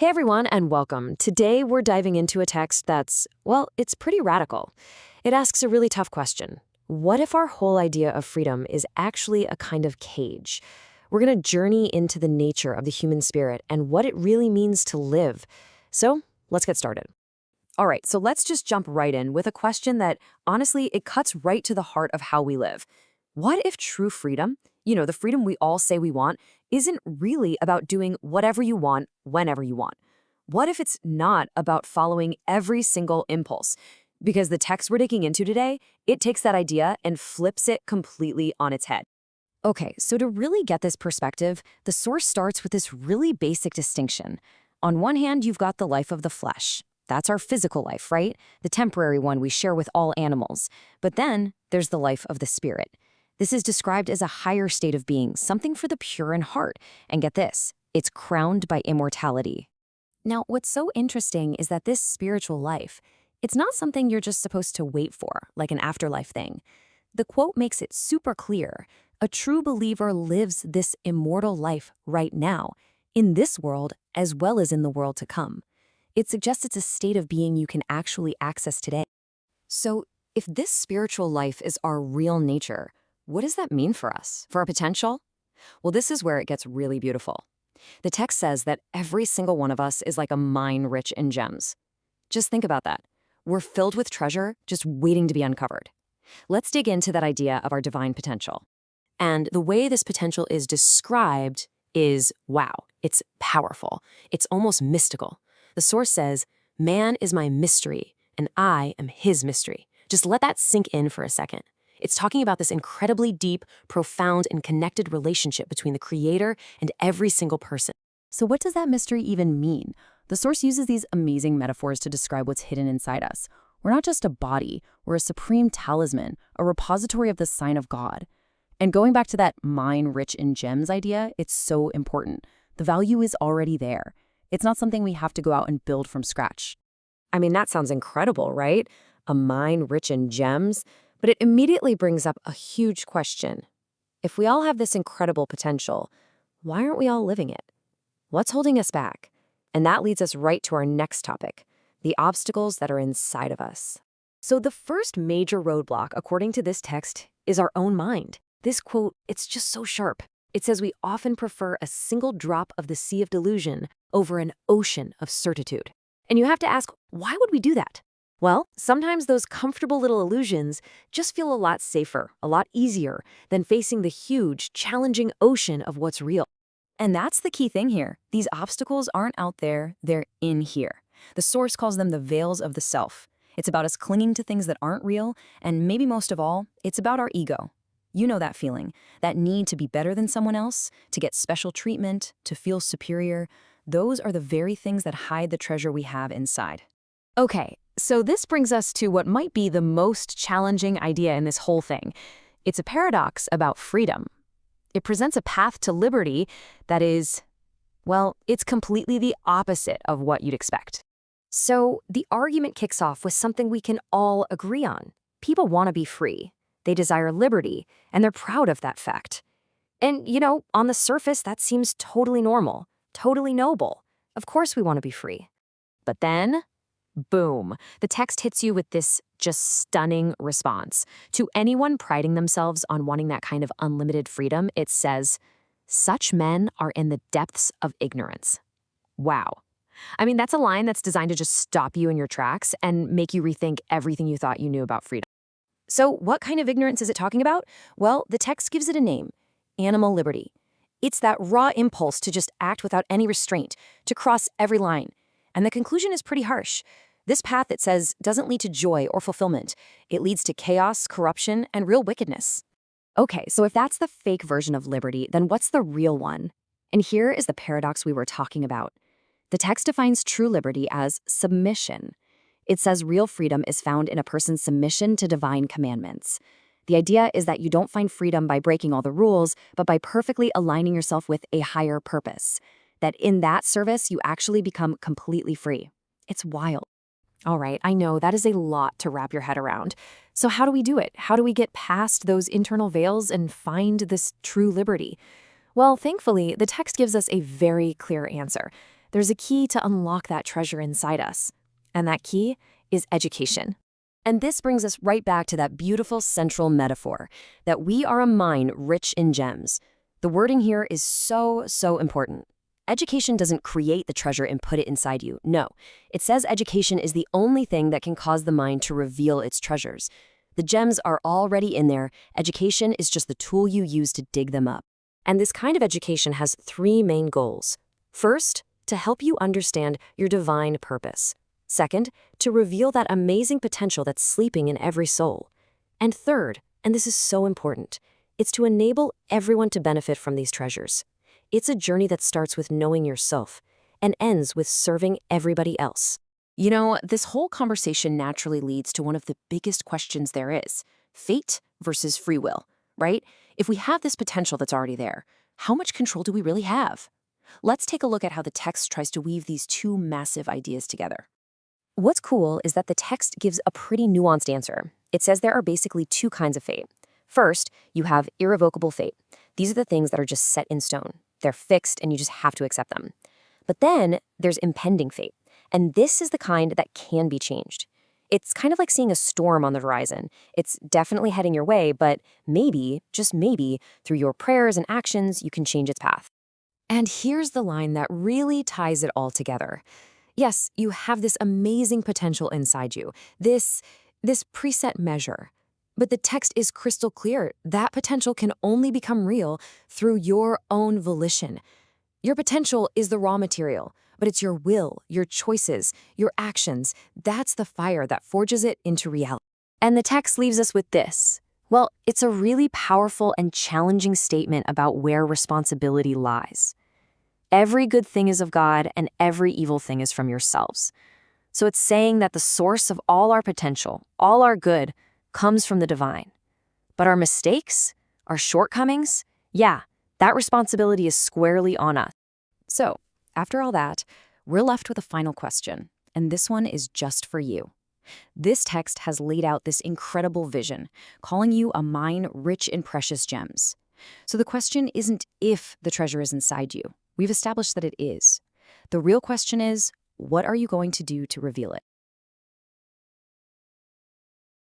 Hey everyone, and welcome. Today we're diving into a text that's, well, it's pretty radical. It asks a really tough question. What if our whole idea of freedom is actually a kind of cage? We're going to journey into the nature of the human spirit and what it really means to live. So let's get started. All right, so let's just jump right in with a question that, honestly, it cuts right to the heart of how we live. What if true freedom, the freedom we all say we want, isn't really about doing whatever you want, whenever you want? What if it's not about following every single impulse? Because the text we're digging into today, it takes that idea and flips it completely on its head. Okay, so to really get this perspective, the source starts with this really basic distinction. On one hand, you've got the life of the flesh. That's our physical life, right? The temporary one we share with all animals. But then there's the life of the spirit. This is described as a higher state of being, something for the pure in heart. And get this, it's crowned by immortality. Now, what's so interesting is that this spiritual life, it's not something you're just supposed to wait for, like an afterlife thing. The quote makes it super clear. A true believer lives this immortal life right now, in this world as well as in the world to come. It suggests it's a state of being you can actually access today. So, if this spiritual life is our real nature, what does that mean for us, for our potential? Well, this is where it gets really beautiful. The text says that every single one of us is like a mine rich in gems. Just think about that. We're filled with treasure, just waiting to be uncovered. Let's dig into that idea of our divine potential. And the way this potential is described is, wow, it's powerful. It's almost mystical. The source says, "Man is my mystery, and I am his mystery." Just let that sink in for a second. It's talking about this incredibly deep, profound, and connected relationship between the Creator and every single person. So what does that mystery even mean? The source uses these amazing metaphors to describe what's hidden inside us. We're not just a body, we're a supreme talisman, a repository of the sign of God. And going back to that mine rich in gems idea, it's so important. The value is already there. It's not something we have to go out and build from scratch. I mean, that sounds incredible, right? A mine rich in gems. But it immediately brings up a huge question. If we all have this incredible potential, why aren't we all living it? What's holding us back? And that leads us right to our next topic, the obstacles that are inside of us. So the first major roadblock, according to this text, is our own mind. This quote, it's just so sharp. It says we often prefer a single drop of the sea of delusion over an ocean of certitude. And you have to ask, why would we do that? Well, sometimes those comfortable little illusions just feel a lot safer, a lot easier than facing the huge, challenging ocean of what's real. And that's the key thing here. These obstacles aren't out there, they're in here. The source calls them the veils of the self. It's about us clinging to things that aren't real, and maybe most of all, it's about our ego. You know that feeling, that need to be better than someone else, to get special treatment, to feel superior. Those are the very things that hide the treasure we have inside. Okay, so this brings us to what might be the most challenging idea in this whole thing. It's a paradox about freedom. It presents a path to liberty that is, well, it's completely the opposite of what you'd expect. So the argument kicks off with something we can all agree on. People want to be free. They desire liberty, and they're proud of that fact. And, on the surface, that seems totally normal, totally noble. Of course we want to be free. But then, boom, the text hits you with this just stunning response. To anyone priding themselves on wanting that kind of unlimited freedom, it says, "Such men are in the depths of ignorance." Wow. I mean, that's a line that's designed to just stop you in your tracks and make you rethink everything you thought you knew about freedom. So what kind of ignorance is it talking about? Well, the text gives it a name, animal liberty. It's that raw impulse to just act without any restraint, to cross every line. And the conclusion is pretty harsh. This path, it says, doesn't lead to joy or fulfillment. It leads to chaos, corruption, and real wickedness. Okay, so if that's the fake version of liberty, then what's the real one? And here is the paradox we were talking about. The text defines true liberty as submission. It says real freedom is found in a person's submission to divine commandments. The idea is that you don't find freedom by breaking all the rules, but by perfectly aligning yourself with a higher purpose. That in that service, you actually become completely free. It's wild. All right, I know that is a lot to wrap your head around. So how do we do it? How do we get past those internal veils and find this true liberty? Well, thankfully, the text gives us a very clear answer. there's a key to unlock that treasure inside us. And that key is education. And this brings us right back to that beautiful central metaphor, that we are a mine rich in gems. The wording here is so important. Education doesn't create the treasure and put it inside you. No, it says education is the only thing that can cause the mine to reveal its treasures. The gems are already in there. Education is just the tool you use to dig them up. And this kind of education has three main goals. First, to help you understand your divine purpose. Second, to reveal that amazing potential that's sleeping in every soul. And third, and this is so important, it's to enable everyone to benefit from these treasures. It's a journey that starts with knowing yourself and ends with serving everybody else. You know, this whole conversation naturally leads to one of the biggest questions there is: fate versus free will, right? If we have this potential that's already there, how much control do we really have? Let's take a look at how the text tries to weave these two massive ideas together. What's cool is that the text gives a pretty nuanced answer. It says there are basically two kinds of fate. First, you have irrevocable fate. These are the things that are just set in stone. They're fixed and you just have to accept them. But then there's impending fate. And this is the kind that can be changed. It's kind of like seeing a storm on the horizon. It's definitely heading your way, but maybe, just maybe, through your prayers and actions, you can change its path. And here's the line that really ties it all together. Yes, you have this amazing potential inside you, this preset measure. But the text is crystal clear. That potential can only become real through your own volition. Your potential is the raw material, but it's your will, your choices, your actions. That's the fire that forges it into reality. And the text leaves us with this. Well, it's a really powerful and challenging statement about where responsibility lies. Every good thing is of God, and every evil thing is from yourselves. So it's saying that the source of all our potential, all our good, comes from the divine. But our mistakes, our shortcomings, yeah, that responsibility is squarely on us. So, after all that, we're left with a final question, and this one is just for you. This text has laid out this incredible vision, calling you a mine rich in precious gems. So the question isn't if the treasure is inside you. We've established that it is. The real question is, what are you going to do to reveal it?